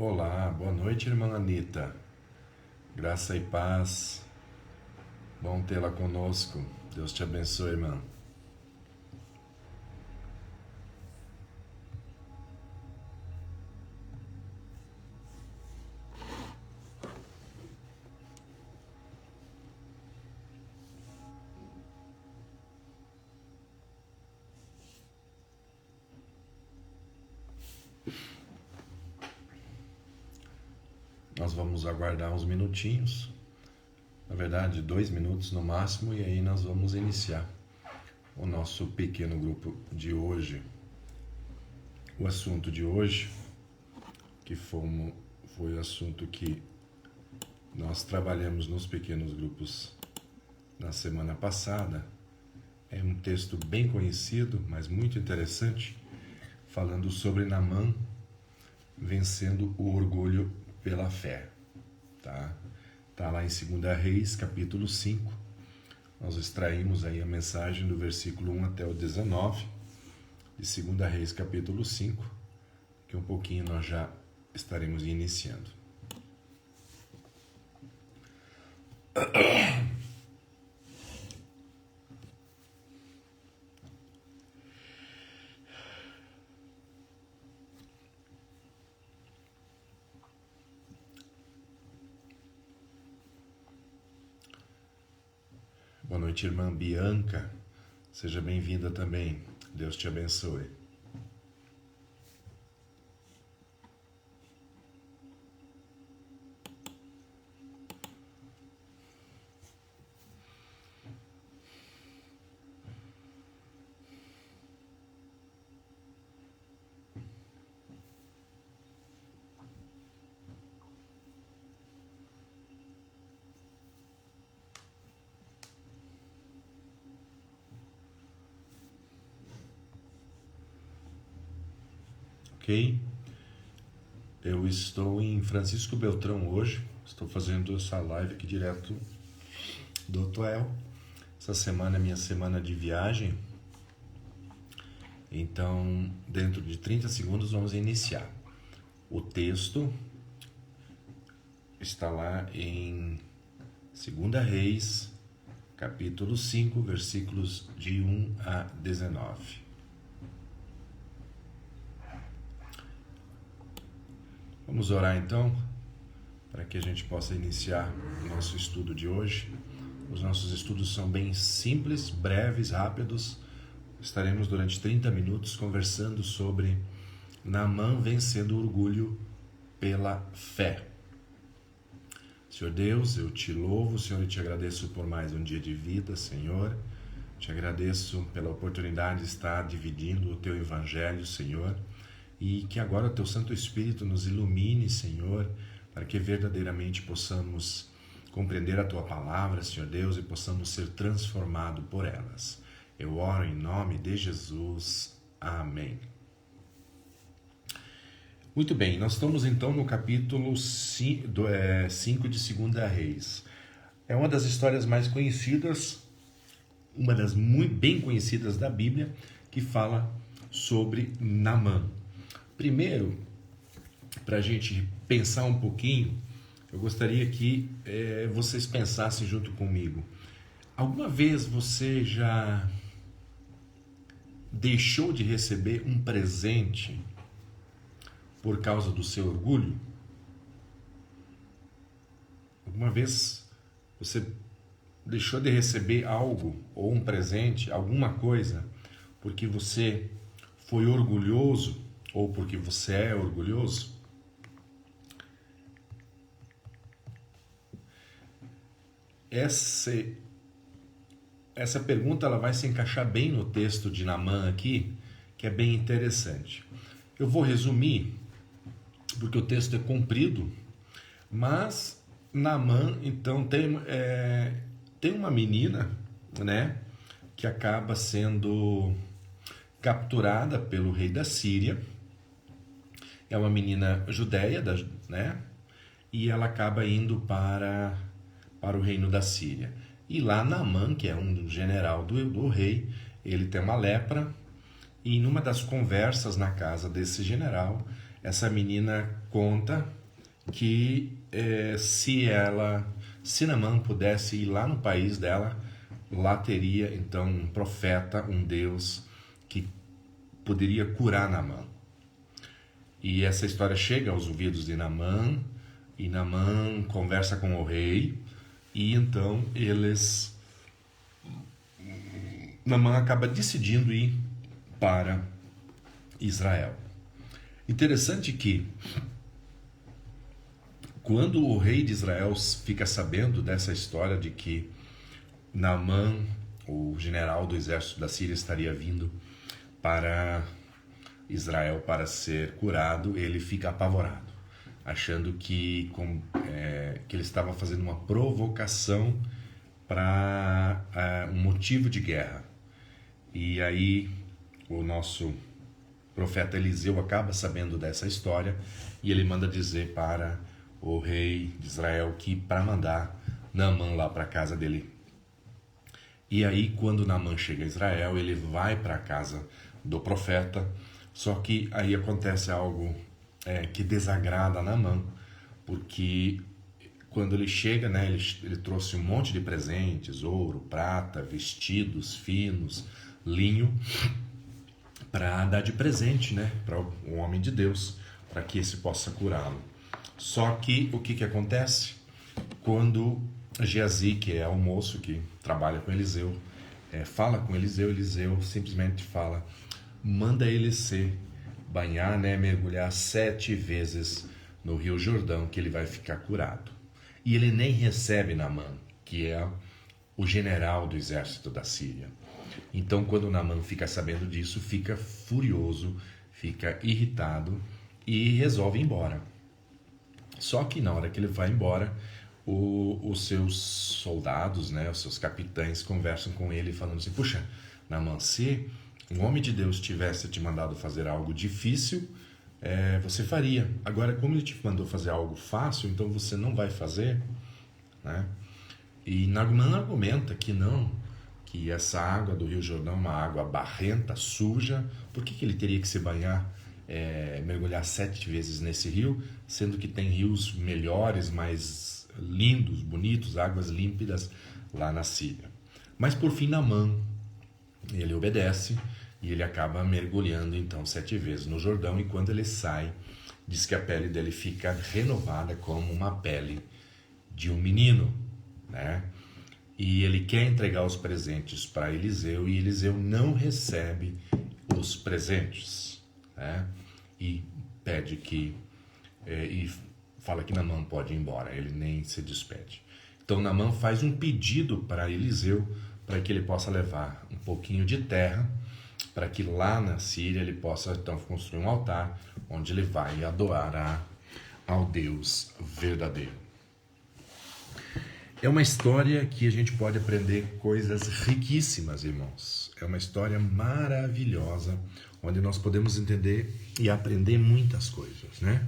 Olá, boa noite, irmã Anita. Graça e paz. Bom tê-la conosco. Deus te abençoe, irmã. Nós vamos aguardar uns minutinhos. Na verdade, 2 minutos no máximo, e aí nós vamos iniciar o nosso pequeno grupo de hoje. O assunto de hoje, que foi o assunto que nós trabalhamos nos pequenos grupos na semana passada, é um texto bem conhecido, mas muito interessante, falando sobre Naamã vencendo o orgulho pela fé. Tá lá em 2 Reis, capítulo 5. Nós extraímos aí a mensagem do versículo 1 até o 19, de 2 Reis, capítulo 5, que um pouquinho nós já estaremos iniciando. Boa noite, irmã Bianca. Seja bem-vinda também. Deus te abençoe. Ok? Eu estou em Francisco Beltrão hoje. Estou fazendo essa live aqui direto do hotel. Essa semana é minha semana de viagem. Então, dentro de 30 segundos vamos iniciar. O texto está lá em 2 Reis, capítulo 5, versículos de 1 a 19. Vamos orar então, para que a gente possa iniciar o nosso estudo de hoje. Os nossos estudos são bem simples, breves, rápidos. Estaremos durante 30 minutos conversando sobre Naamã vencendo o orgulho pela fé. Senhor Deus, eu te louvo, Senhor, e te agradeço por mais um dia de vida, Senhor. Te agradeço pela oportunidade de estar dividindo o teu evangelho, Senhor. E que agora o teu Santo Espírito nos ilumine, Senhor, para que verdadeiramente possamos compreender a tua palavra, Senhor Deus, e possamos ser transformados por elas. Eu oro em nome de Jesus. Amém. Muito bem, nós estamos então no capítulo 5 de 2 Reis. É uma das histórias mais conhecidas, uma das muito bem conhecidas da Bíblia, que fala sobre Naamã. Primeiro, para a gente pensar um pouquinho, eu gostaria que vocês pensassem junto comigo. Alguma vez você já deixou de receber um presente por causa do seu orgulho? Alguma vez você deixou de receber algo, ou um presente, alguma coisa, porque você foi orgulhoso, ou porque você é orgulhoso? Essa pergunta ela vai se encaixar bem no texto de Naamã aqui, que é bem interessante. Eu vou resumir, porque o texto é comprido, mas Naamã, então, tem uma menina, né, que acaba sendo capturada pelo rei da Síria. É uma menina judeia, né, e ela acaba indo para o reino da Síria. E lá Naamã, que é um general do rei, ele tem uma lepra, e numa das conversas na casa desse general, essa menina conta que se Naamã pudesse ir lá no país dela, lá teria então um profeta, um Deus que poderia curar Naamã. E essa história chega aos ouvidos de Naamã, e Naamã conversa com o rei, e então Naamã acaba decidindo ir para Israel. Interessante que quando o rei de Israel fica sabendo dessa história de que Naamã, o general do exército da Síria, estaria vindo para Israel para ser curado, ele fica apavorado, achando que ele estava fazendo uma provocação para um motivo de guerra. E aí o nosso profeta Eliseu acaba sabendo dessa história e ele manda dizer para o rei de Israel que para mandar Naamã lá para a casa dele. E aí quando Naamã chega a Israel, ele vai para a casa do profeta, só que aí acontece algo que desagrada Naamã, porque quando ele chega, né, ele trouxe um monte de presentes, ouro, prata, vestidos finos, linho, para dar de presente, né, para o homem de Deus, para que esse possa curá-lo. Só que o que acontece? Quando Geazi, que é o moço que trabalha com Eliseu, fala com Eliseu, Eliseu simplesmente fala, manda ele se banhar, né, mergulhar 7 vezes no Rio Jordão, que ele vai ficar curado. E ele nem recebe Naamã, que é o general do exército da Síria. Então, quando Naamã fica sabendo disso, fica furioso, fica irritado e resolve ir embora. Só que na hora que ele vai embora, os seus soldados, né, os seus capitães conversam com ele falando assim, puxa, Naamã, se um homem de Deus tivesse te mandado fazer algo difícil, você faria. Agora, como ele te mandou fazer algo fácil, então você não vai fazer, né? E Naamã argumenta que não, que essa água do Rio Jordão é uma água barrenta, suja. Por que ele teria que se banhar, mergulhar 7 vezes nesse rio, sendo que tem rios melhores, mais lindos, bonitos, águas límpidas lá na Síria? Mas por fim Naamã, ele obedece e ele acaba mergulhando então 7 vezes no Jordão, e quando ele sai, diz que a pele dele fica renovada como uma pele de um menino, né? E ele quer entregar os presentes para Eliseu, e Eliseu não recebe os presentes, né? E pede e fala que Naamã pode ir embora, ele nem se despede. Então Naamã faz um pedido para Eliseu para que ele possa levar um pouquinho de terra, para que lá na Síria ele possa então construir um altar onde ele vai adorar ao Deus verdadeiro. É uma história que a gente pode aprender coisas riquíssimas, irmãos. É uma história maravilhosa, onde nós podemos entender e aprender muitas coisas, né?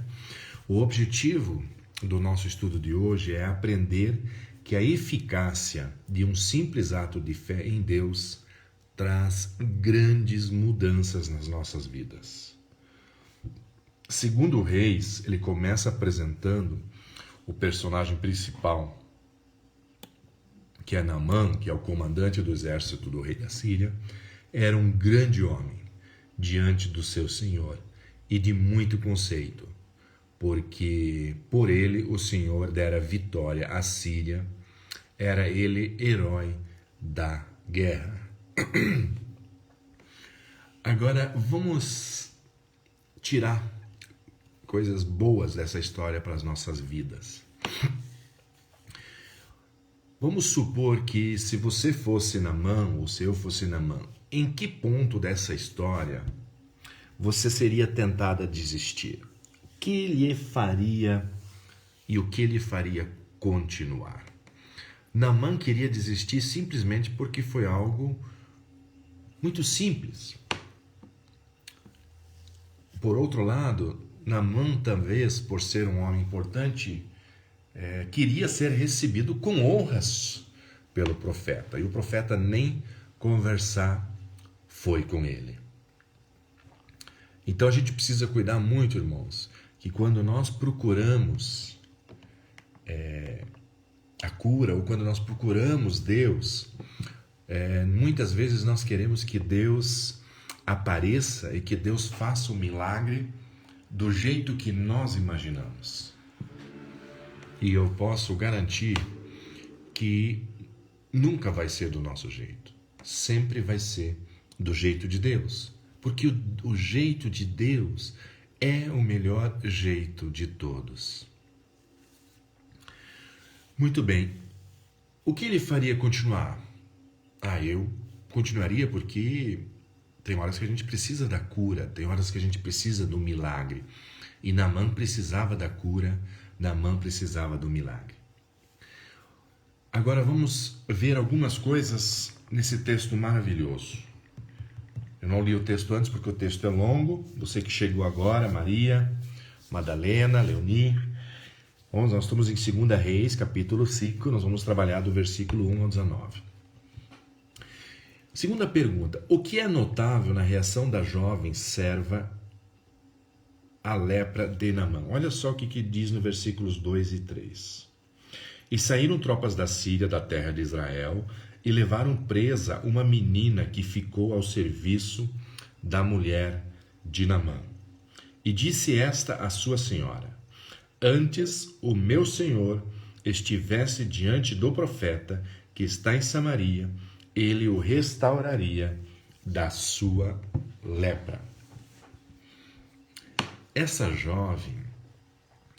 O objetivo do nosso estudo de hoje é aprender que a eficácia de um simples ato de fé em Deus traz grandes mudanças nas nossas vidas. Segundo Reis, ele começa apresentando o personagem principal, que é Naamã, que é o comandante do exército do rei da Síria. Era um grande homem diante do seu senhor e de muito conceito, porque por ele o Senhor dera vitória à Síria. Era ele herói da guerra. Agora vamos tirar coisas boas dessa história para as nossas vidas. Vamos supor que se você fosse Naamã, ou se eu fosse Naamã, em que ponto dessa história você seria tentado a desistir? O que lhe faria e o que lhe faria continuar? Naamã queria desistir simplesmente porque foi algo muito simples. Por outro lado, Naamã, talvez por ser um homem importante, queria ser recebido com honras pelo profeta. E o profeta nem conversar foi com ele. Então a gente precisa cuidar muito, irmãos, que quando nós procuramos a cura, ou quando nós procuramos Deus, muitas vezes nós queremos que Deus apareça e que Deus faça o milagre do jeito que nós imaginamos. E eu posso garantir que nunca vai ser do nosso jeito. Sempre vai ser do jeito de Deus. Porque o jeito de Deus é o melhor jeito de todos. Muito bem. O que ele faria continuar? Eu continuaria porque tem horas que a gente precisa da cura, tem horas que a gente precisa do milagre. E Naamã precisava da cura, Naamã precisava do milagre. Agora vamos ver algumas coisas nesse texto maravilhoso. Eu não li o texto antes porque o texto é longo. Você que chegou agora, Maria, Madalena, Leoni. Nós estamos em 2 Reis, capítulo 5. Nós vamos trabalhar do versículo 1 ao 19. Segunda pergunta. O que é notável na reação da jovem serva à lepra de Naamã? Olha só o que diz no versículos 2 e 3. E saíram tropas da Síria, da terra de Israel, e levaram presa uma menina que ficou ao serviço da mulher de Naamã. E disse esta à sua senhora: antes o meu senhor estivesse diante do profeta que está em Samaria, ele o restauraria da sua lepra. Essa jovem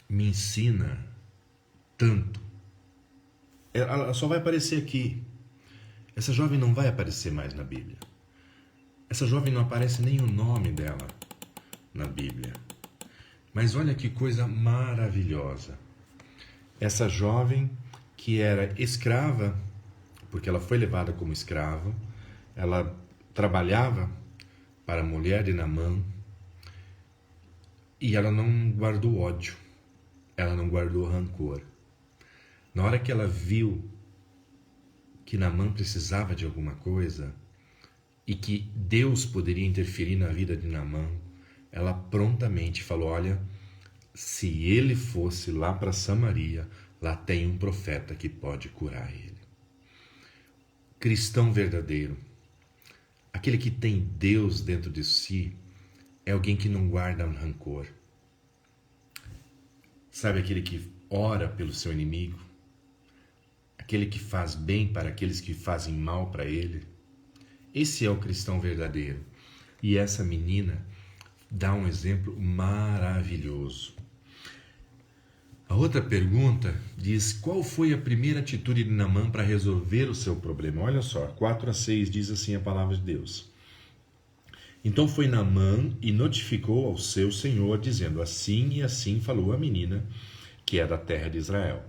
me ensina tanto. Ela só vai aparecer aqui. Essa jovem não vai aparecer mais na Bíblia. Essa jovem não aparece nem o nome dela na Bíblia. Mas olha que coisa maravilhosa. Essa jovem que era escrava, porque ela foi levada como escrava, ela trabalhava para a mulher de Naamã e ela não guardou ódio, ela não guardou rancor. Na hora que ela viu que Naamã precisava de alguma coisa e que Deus poderia interferir na vida de Naamã, ela prontamente falou: olha, se ele fosse lá para Samaria, lá tem um profeta que pode curar ele. Cristão verdadeiro, aquele que tem Deus dentro de si, é alguém que não guarda um rancor. Sabe, aquele que ora pelo seu inimigo, aquele que faz bem para aqueles que fazem mal para ele. Esse é o cristão verdadeiro. E essa menina dá um exemplo maravilhoso. A outra pergunta diz: qual foi a primeira atitude de Naamã para resolver o seu problema? Olha só, 4 a 6 diz assim a palavra de Deus. Então foi Naamã e notificou ao seu senhor, dizendo: assim e assim falou a menina, que é da terra de Israel.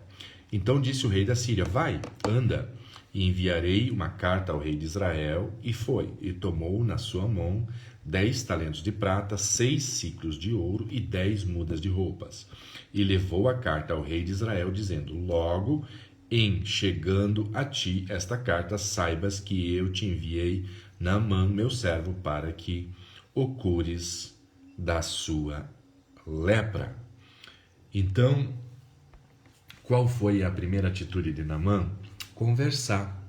Então disse o rei da Síria: vai, anda, e enviarei uma carta ao rei de Israel. E foi, e tomou na sua mão 10 talentos de prata, 6 siclos de ouro e 10 mudas de roupas. E levou a carta ao rei de Israel, dizendo: logo em chegando a ti esta carta, saibas que eu te enviei Naamã, meu servo, para que o cures da sua lepra. Então, qual foi a primeira atitude de Naamã? Conversar,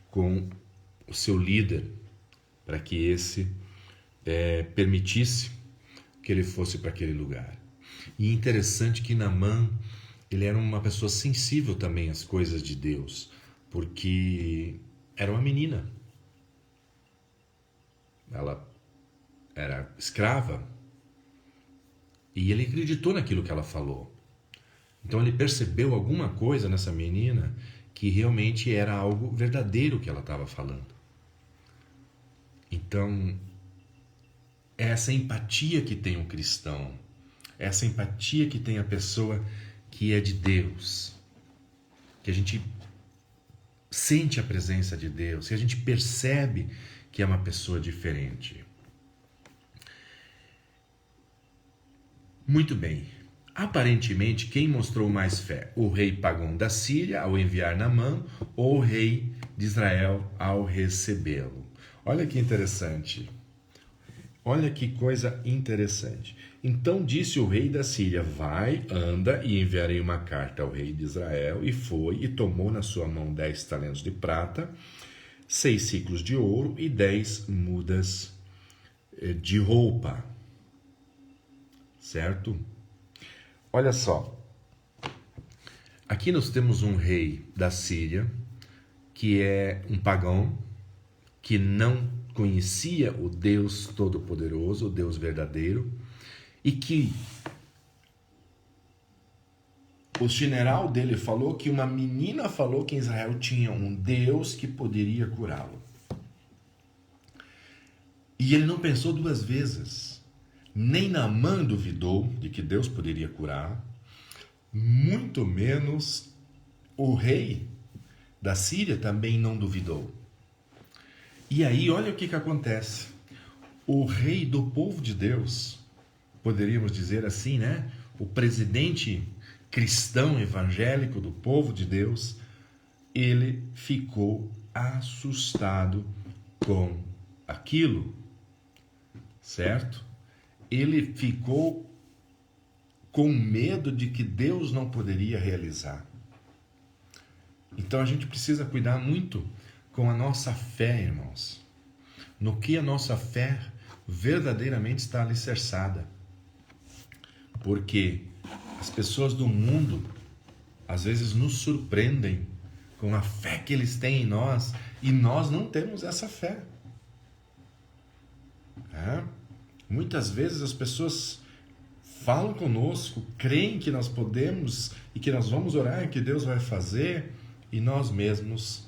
com o seu líder, para que esse permitisse que ele fosse para aquele lugar. E interessante que Naamã, ele era uma pessoa sensível também às coisas de Deus, porque era uma menina. Ela era escrava e ele acreditou naquilo que ela falou. Então ele percebeu alguma coisa nessa menina que realmente era algo verdadeiro que ela estava falando. Então, é essa empatia que tem um cristão, essa empatia que tem a pessoa que é de Deus, que a gente sente a presença de Deus, que a gente percebe que é uma pessoa diferente. Muito bem. Aparentemente, quem mostrou mais fé? O rei pagão da Síria ao enviar Naamã ou o rei de Israel ao recebê-lo? Olha que interessante. Olha que coisa interessante. Então disse o rei da Síria: vai, anda, e enviarei uma carta ao rei de Israel. E foi, e tomou na sua mão 10 talentos de prata, 6 ciclos de ouro e 10 mudas de roupa. Certo? Olha só. Aqui nós temos um rei da Síria, que é um pagão, que não conhecia o Deus Todo-Poderoso, o Deus verdadeiro, e que o general dele falou que uma menina falou que em Israel tinha um Deus que poderia curá-lo. E ele não pensou duas vezes. Nem Naamã duvidou de que Deus poderia curar, muito menos o rei da Síria também não duvidou. E aí, olha o que acontece. O rei do povo de Deus, poderíamos dizer assim, né? O presidente cristão evangélico do povo de Deus, ele ficou assustado com aquilo, certo? Ele ficou com medo de que Deus não poderia realizar. Então a gente precisa cuidar muito com a nossa fé, irmãos. No que a nossa fé verdadeiramente está alicerçada. Porque as pessoas do mundo às vezes nos surpreendem com a fé que eles têm em nós e nós não temos essa fé. Muitas vezes as pessoas falam conosco, creem que nós podemos e que nós vamos orar e que Deus vai fazer, e nós mesmos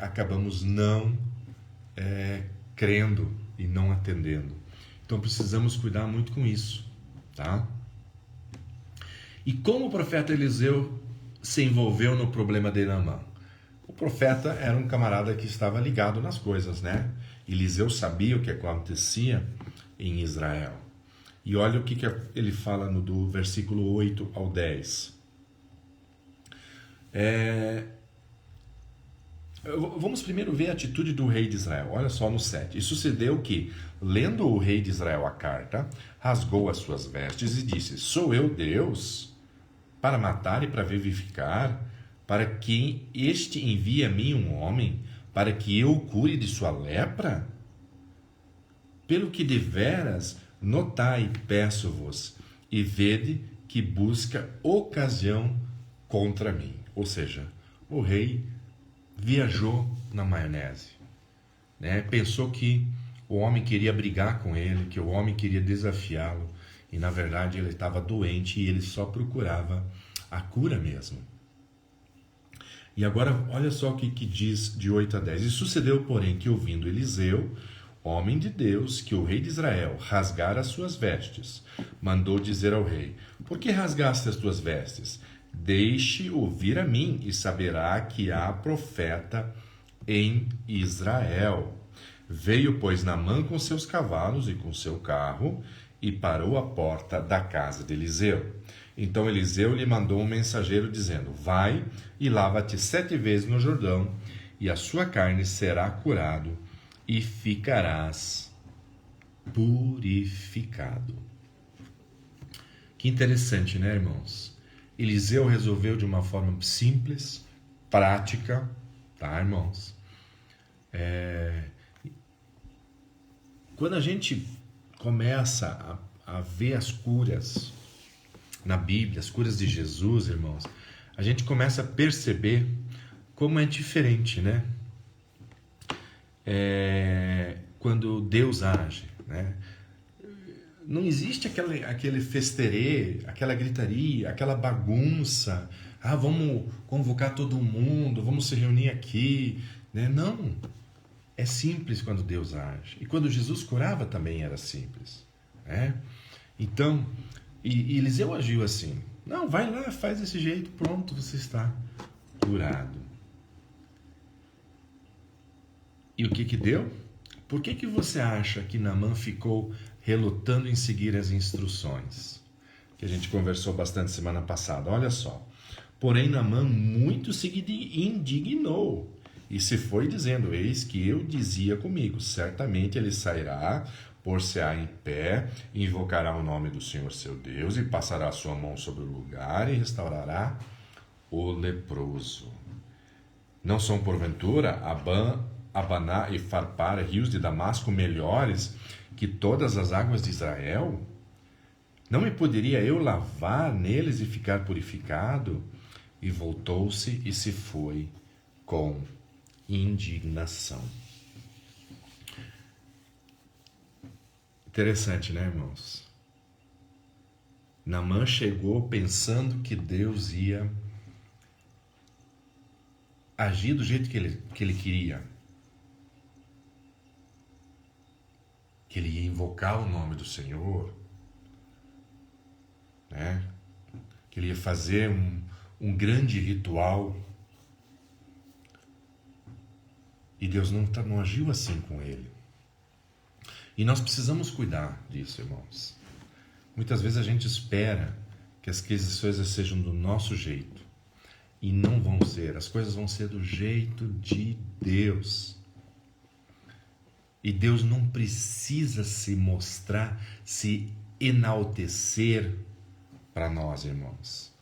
acabamos não crendo e não atendendo. Então precisamos cuidar muito com isso, tá? E como o profeta Eliseu se envolveu no problema de Naamã? O profeta era um camarada que estava ligado nas coisas, né? Eliseu sabia o que acontecia em Israel. E olha o que ele fala do versículo 8 ao 10. Vamos primeiro ver a atitude do rei de Israel. Olha só no 7. E sucedeu que, lendo o rei de Israel a carta, rasgou as suas vestes e disse: sou eu Deus para matar e para vivificar, para que este envie a mim um homem, para que eu o cure de sua lepra? Pelo que deveras notai, peço-vos, e vede que busca ocasião contra mim. Ou seja, o rei viajou na maionese, né? Pensou que o homem queria brigar com ele, que o homem queria desafiá-lo, e na verdade ele estava doente e ele só procurava a cura mesmo. E agora olha só o que diz de 8 a 10. E sucedeu, porém, que ouvindo Eliseu, homem de Deus, que o rei de Israel rasgara as suas vestes, mandou dizer ao rei: por que rasgaste as tuas vestes? Deixe-o vir a mim, e saberá que há profeta em Israel. Veio, pois, Naamã com seus cavalos e com seu carro, e parou à porta da casa de Eliseu. Então Eliseu lhe mandou um mensageiro, dizendo: vai e lava-te 7 vezes no Jordão, e a sua carne será curado, e ficarás purificado. Que interessante, né, irmãos? Eliseu resolveu de uma forma simples, prática, tá, irmãos? Quando a gente começa a ver as curas na Bíblia, as curas de Jesus, irmãos, a gente começa a perceber como é diferente, né? Quando Deus age, né? Não existe aquele festerê, aquela gritaria, aquela bagunça. Vamos convocar todo mundo, vamos se reunir aqui, né? Não, é simples quando Deus age. E quando Jesus curava também era simples, né? Então, e Eliseu agiu assim. Não, vai lá, faz desse jeito, pronto, você está curado. E o que deu? Por que você acha que Naamã ficou relutando em seguir as instruções? Que a gente conversou bastante semana passada. Olha só. Porém, Naamã muito se indignou e se foi dizendo: eis que eu dizia comigo, certamente ele sairá Por-se-á em pé, e invocará o nome do Senhor seu Deus, e passará a sua mão sobre o lugar, e restaurará o leproso. Não são, porventura, Abaná e Farpar, rios de Damasco, melhores que todas as águas de Israel? Não me poderia eu lavar neles e ficar purificado? E voltou-se e se foi com indignação. Interessante, né, irmãos? Naamã chegou pensando que Deus ia agir do jeito que ele queria. Que ele ia invocar o nome do Senhor, né? Que ele ia fazer um grande ritual. E Deus não agiu assim com ele. E nós precisamos cuidar disso, irmãos. Muitas vezes a gente espera que as coisas sejam do nosso jeito. E não vão ser. As coisas vão ser do jeito de Deus. E Deus não precisa se mostrar, se enaltecer para nós, irmãos.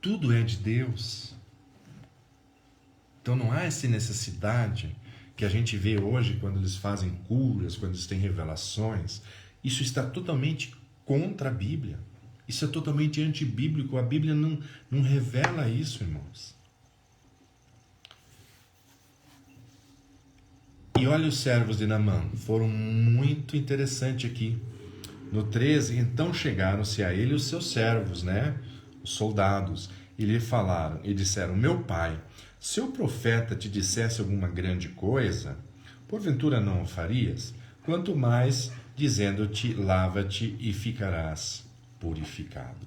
Tudo é de Deus. Então não há essa necessidade que a gente vê hoje quando eles fazem curas, quando eles têm revelações. Isso está totalmente contra a Bíblia. Isso é totalmente antibíblico. A Bíblia não revela isso, irmãos. E olha os servos de Naamã, foram muito interessantes aqui. No 13, então chegaram-se a ele os seus servos, né? Os soldados, e lhe falaram, e disseram, meu pai, se o profeta te dissesse alguma grande coisa, porventura não o farias? Quanto mais dizendo-te, lava-te e ficarás purificado.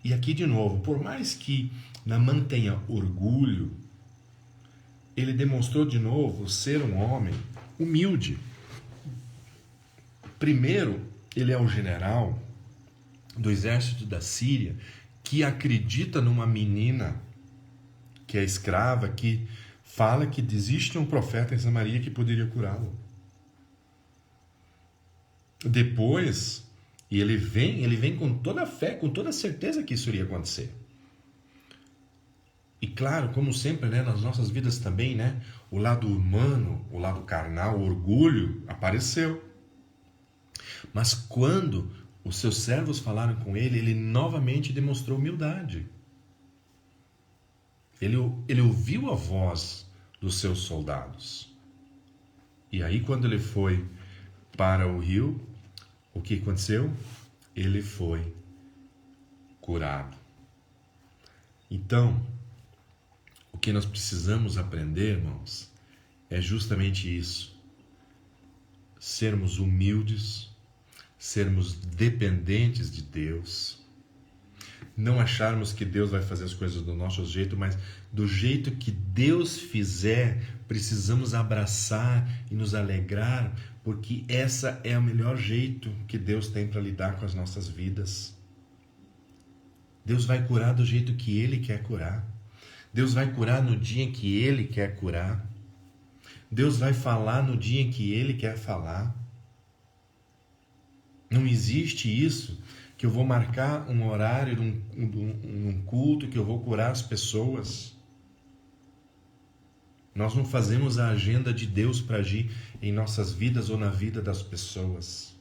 E aqui de novo, por mais que Naamã tenha orgulho, ele demonstrou de novo ser um homem humilde. Primeiro, ele é um general do exército da Síria que acredita numa menina que é escrava, que fala que existe um profeta em Samaria que poderia curá-lo. Depois, ele vem com toda a fé, com toda a certeza que isso iria acontecer. E claro, como sempre, né, nas nossas vidas também, né, o lado humano, o lado carnal, o orgulho apareceu. Mas quando os seus servos falaram com ele, ele novamente demonstrou humildade. Ele ouviu a voz dos seus soldados. E aí, quando ele foi para o rio, o que aconteceu? Ele foi curado. Então, o que nós precisamos aprender, irmãos, é justamente isso. Sermos humildes, sermos dependentes de Deus, não acharmos que Deus vai fazer as coisas do nosso jeito, mas do jeito que Deus fizer, precisamos abraçar e nos alegrar, porque essa é o melhor jeito que Deus tem para lidar com as nossas vidas. Deus vai curar do jeito que Ele quer curar. Deus vai curar no dia em que Ele quer curar. Deus vai falar no dia em que Ele quer falar. Não existe isso, que eu vou marcar um horário num culto, que eu vou curar as pessoas. Nós não fazemos a agenda de Deus para agir em nossas vidas ou na vida das pessoas.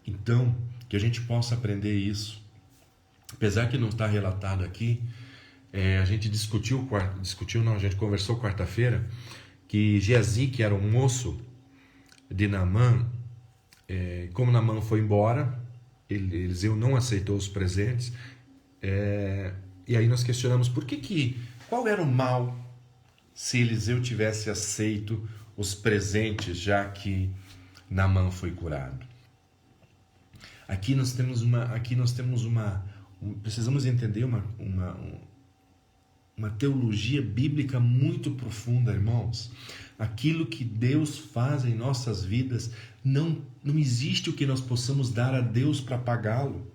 Então, que a gente possa aprender isso. Apesar que não está relatado aqui, a gente a gente conversou quarta-feira, que Geazi, que era um moço de Naamã, como Naamã foi embora, Eliseu não aceitou os presentes, e aí nós questionamos qual era o mal se Eliseu tivesse aceito os presentes, já que Naamã foi curado. Aqui nós temos precisamos entender uma teologia bíblica muito profunda, irmãos. Aquilo que Deus faz em nossas vidas, não existe o que nós possamos dar a Deus para pagá-lo.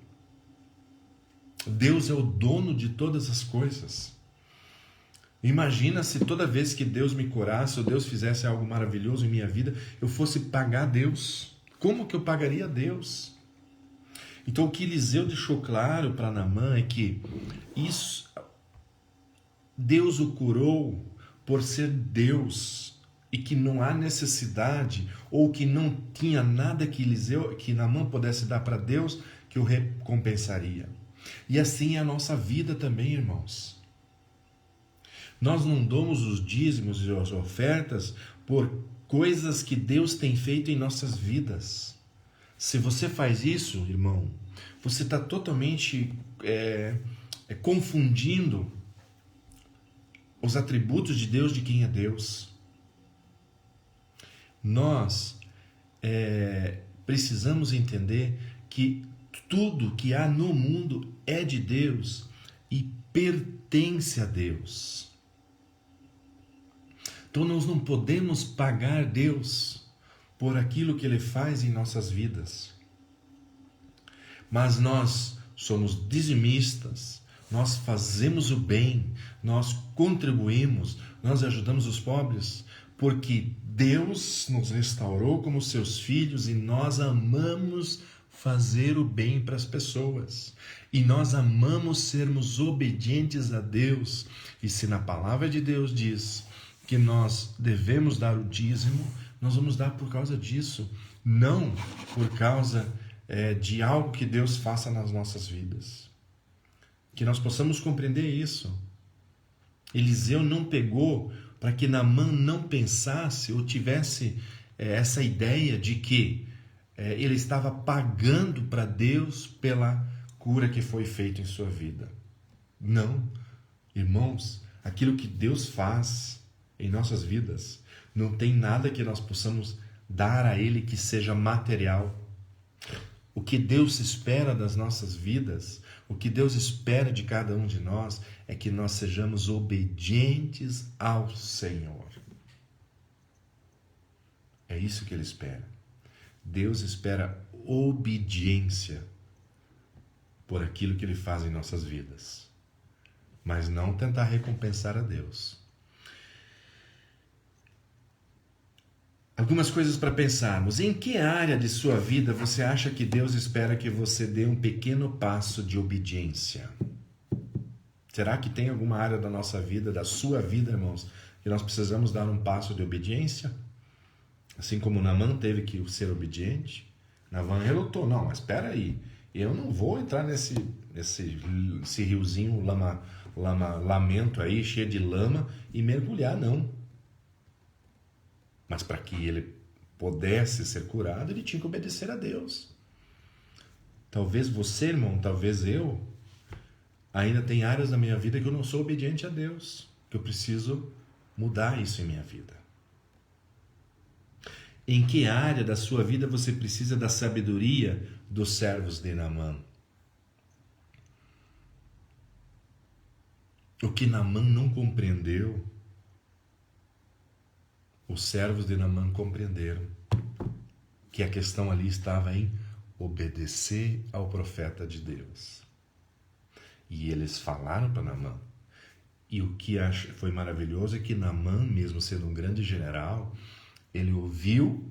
Deus é o dono de todas as coisas. Imagina se toda vez que Deus me curasse, ou Deus fizesse algo maravilhoso em minha vida, eu fosse pagar a Deus. Como que eu pagaria a Deus? Então o que Eliseu deixou claro para Naamã é que Deus o curou por ser Deus e que não há necessidade, ou que não tinha nada que Naamã pudesse dar para Deus que o recompensaria. E assim é a nossa vida também, irmãos. Nós não damos os dízimos e as ofertas por coisas que Deus tem feito em nossas vidas. Se você faz isso, irmão, você está totalmente confundindo os atributos de Deus, de quem é Deus. Nós precisamos entender que tudo que há no mundo é de Deus e pertence a Deus. Então nós não podemos pagar Deus por aquilo que Ele faz em nossas vidas. Mas nós somos dizimistas, nós fazemos o bem, nós contribuímos, nós ajudamos os pobres, porque Deus nos restaurou como seus filhos e nós amamos fazer o bem para as pessoas. E nós amamos sermos obedientes a Deus. E se na palavra de Deus diz que nós devemos dar o dízimo, nós vamos dar por causa disso, não por causa de algo que Deus faça nas nossas vidas. Que nós possamos compreender isso. Eliseu não pegou para que Naamã não pensasse ou tivesse essa ideia de que ele estava pagando para Deus pela cura que foi feita em sua vida. Não, irmãos, aquilo que Deus faz em nossas vidas, não tem nada que nós possamos dar a Ele que seja material. O que Deus espera das nossas vidas, o que Deus espera de cada um de nós, é que nós sejamos obedientes ao Senhor. É isso que Ele espera. Deus espera obediência por aquilo que Ele faz em nossas vidas, mas não tentar recompensar a Deus. Algumas coisas para pensarmos. Em que área de sua vida você acha que Deus espera que você dê um pequeno passo de obediência? Será que tem alguma área da nossa vida, da sua vida, irmãos, que nós precisamos dar um passo de obediência? Assim como Naamã teve que ser obediente, Naamã relutou. Não, mas espera aí, eu não vou entrar nesse riozinho lamento aí, cheio de lama, e mergulhar, não. Mas para que ele pudesse ser curado, ele tinha que obedecer a Deus. Talvez você, irmão, talvez eu, ainda tem áreas da minha vida que eu não sou obediente a Deus, que eu preciso mudar isso em minha vida. Em que área da sua vida você precisa da sabedoria dos servos de Naamã? O que Naamã não compreendeu, os servos de Naamã compreenderam, que a questão ali estava em obedecer ao profeta de Deus. E eles falaram para Naamã. E o que foi maravilhoso é que Naamã, mesmo sendo um grande general, ele ouviu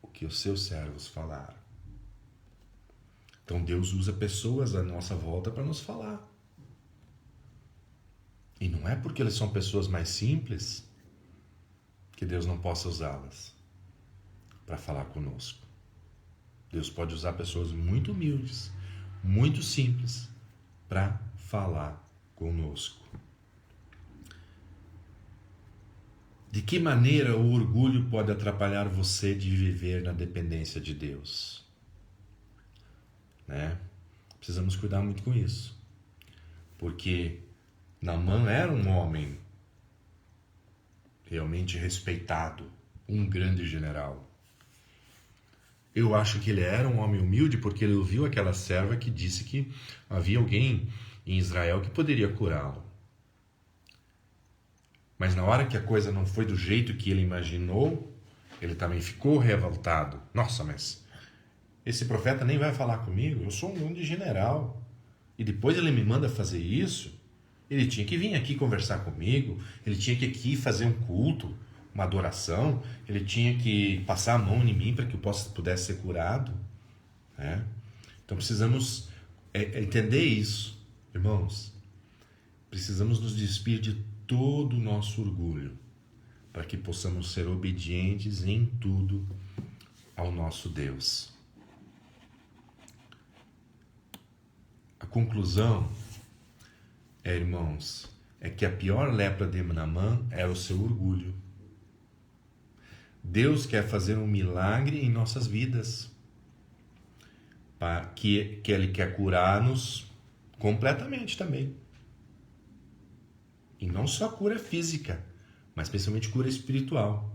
o que os seus servos falaram. Então Deus usa pessoas à nossa volta para nos falar. E não é porque eles são pessoas mais simples que Deus não possa usá-las para falar conosco. Deus pode usar pessoas muito humildes, muito simples, para falar conosco. De que maneira o orgulho pode atrapalhar você de viver na dependência de Deus? Precisamos cuidar muito com isso. Porque Naamã era um homem realmente respeitado, um grande general. Eu acho que ele era um homem humilde porque ele ouviu aquela serva que disse que havia alguém em Israel que poderia curá-lo. Mas na hora que a coisa não foi do jeito que ele imaginou, ele também ficou revoltado. Nossa, mas esse profeta nem vai falar comigo? Eu sou um grande general. E depois ele me manda fazer isso? Ele tinha que vir aqui conversar comigo, ele tinha que aqui fazer um culto, uma adoração, ele tinha que passar a mão em mim para que eu pudesse ser curado. Né? Então precisamos entender isso, irmãos. Precisamos nos despir de todo o nosso orgulho, para que possamos ser obedientes em tudo ao nosso Deus. A conclusão irmãos, é que a pior lepra de Naamã era o seu orgulho. Deus quer fazer um milagre em nossas vidas, que Ele quer curar-nos completamente também. E não só cura física, mas principalmente cura espiritual.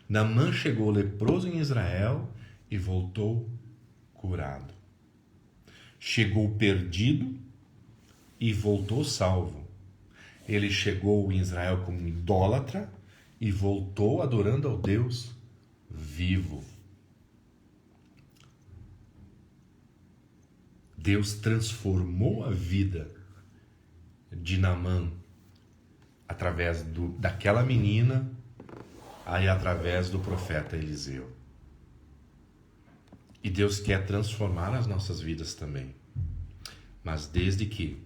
Naamã chegou leproso em Israel e voltou curado. Chegou perdido e voltou salvo. Ele chegou em Israel como idólatra e voltou adorando ao Deus vivo. Deus transformou a vida de Naamã através daquela menina, aí através do profeta Eliseu. E Deus quer transformar as nossas vidas também. Mas desde que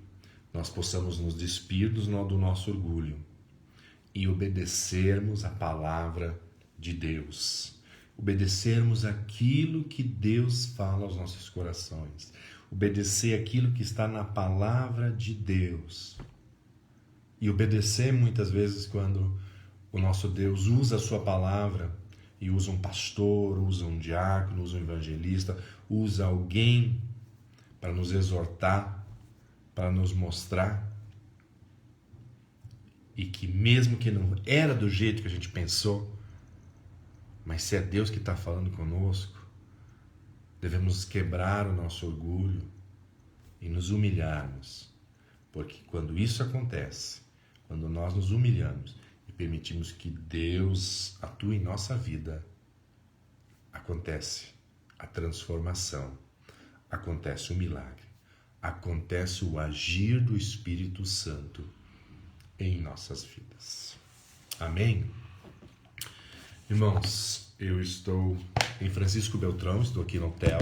nós possamos nos despir do nosso orgulho e obedecermos a palavra de Deus. Obedecermos aquilo que Deus fala aos nossos corações. Obedecer aquilo que está na palavra de Deus. E obedecer muitas vezes quando o nosso Deus usa a sua palavra e usa um pastor, usa um diácono, usa um evangelista, usa alguém para nos exortar, para nos mostrar, e que mesmo que não era do jeito que a gente pensou, mas se é Deus que está falando conosco, devemos quebrar o nosso orgulho e nos humilharmos, porque quando isso acontece, quando nós nos humilhamos e permitimos que Deus atue em nossa vida, acontece a transformação, acontece o milagre, acontece o agir do Espírito Santo em nossas vidas. Amém? Irmãos, eu estou em Francisco Beltrão, estou aqui no hotel.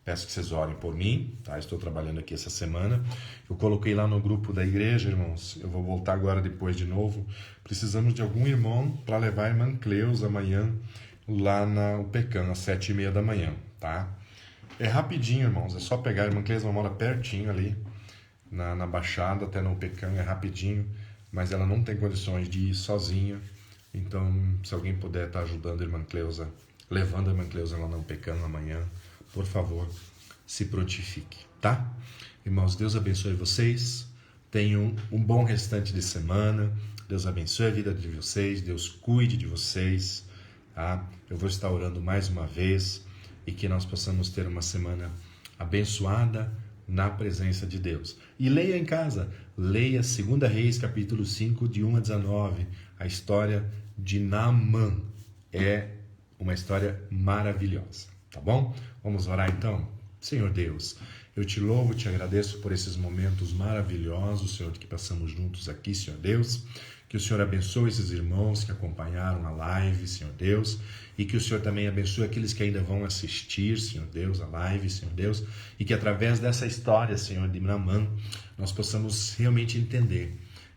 Peço que vocês orem por mim, tá? Estou trabalhando aqui essa semana. Eu coloquei lá no grupo da igreja, irmãos. Eu vou voltar agora depois de novo. Precisamos de algum irmão para levar a irmã Cleusa amanhã lá na UPECAM, às 7h30 da manhã, tá? É rapidinho, irmãos. É só pegar a irmã Cleusa, mora pertinho ali na Baixada, até na UPECAM, é rapidinho. Mas ela não tem condições de ir sozinha. Então, se alguém puder estar ajudando a irmã Cleusa, levando a irmã Cleusa lá na UPECAM amanhã, por favor, se prontifique, tá? Irmãos, Deus abençoe vocês. Tenham um bom restante de semana. Deus abençoe a vida de vocês. Deus cuide de vocês, tá? Eu vou estar orando mais uma vez e que nós possamos ter uma semana abençoada na presença de Deus. E leia em casa. Leia 2 Reis, capítulo 5, de 1 a 19. A história de Naamã. É uma história maravilhosa. Tá bom? Vamos orar então? Senhor Deus, eu te louvo, te agradeço por esses momentos maravilhosos, Senhor, que passamos juntos aqui, Senhor Deus. Que o Senhor abençoe esses irmãos que acompanharam a live, Senhor Deus. E que o Senhor também abençoe aqueles que ainda vão assistir, Senhor Deus, a live, Senhor Deus. E que através dessa história, Senhor, de Naamã, nós possamos realmente entender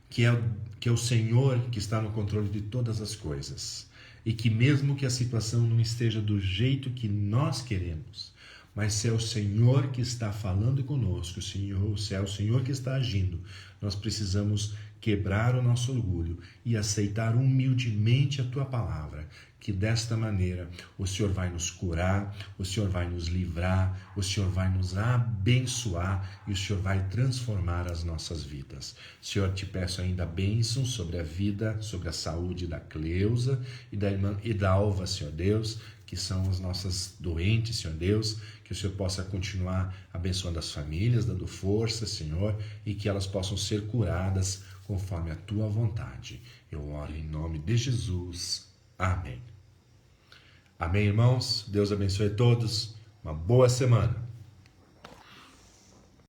que é o Senhor que está no controle de todas as coisas. E que mesmo que a situação não esteja do jeito que nós queremos, mas se é o Senhor que está falando conosco, se é o Senhor que está agindo, nós precisamos quebrar o nosso orgulho e aceitar humildemente a Tua palavra, que desta maneira o Senhor vai nos curar, o Senhor vai nos livrar, o Senhor vai nos abençoar e o Senhor vai transformar as nossas vidas. Senhor, te peço ainda bênção sobre a vida, sobre a saúde da Cleusa e da irmã Idalva, Senhor Deus, que são as nossas doentes, Senhor Deus, que o Senhor possa continuar abençoando as famílias, dando força, Senhor, e que elas possam ser curadas conforme a Tua vontade. Eu oro em nome de Jesus. Amém. Amém, irmãos? Deus abençoe a todos. Uma boa semana.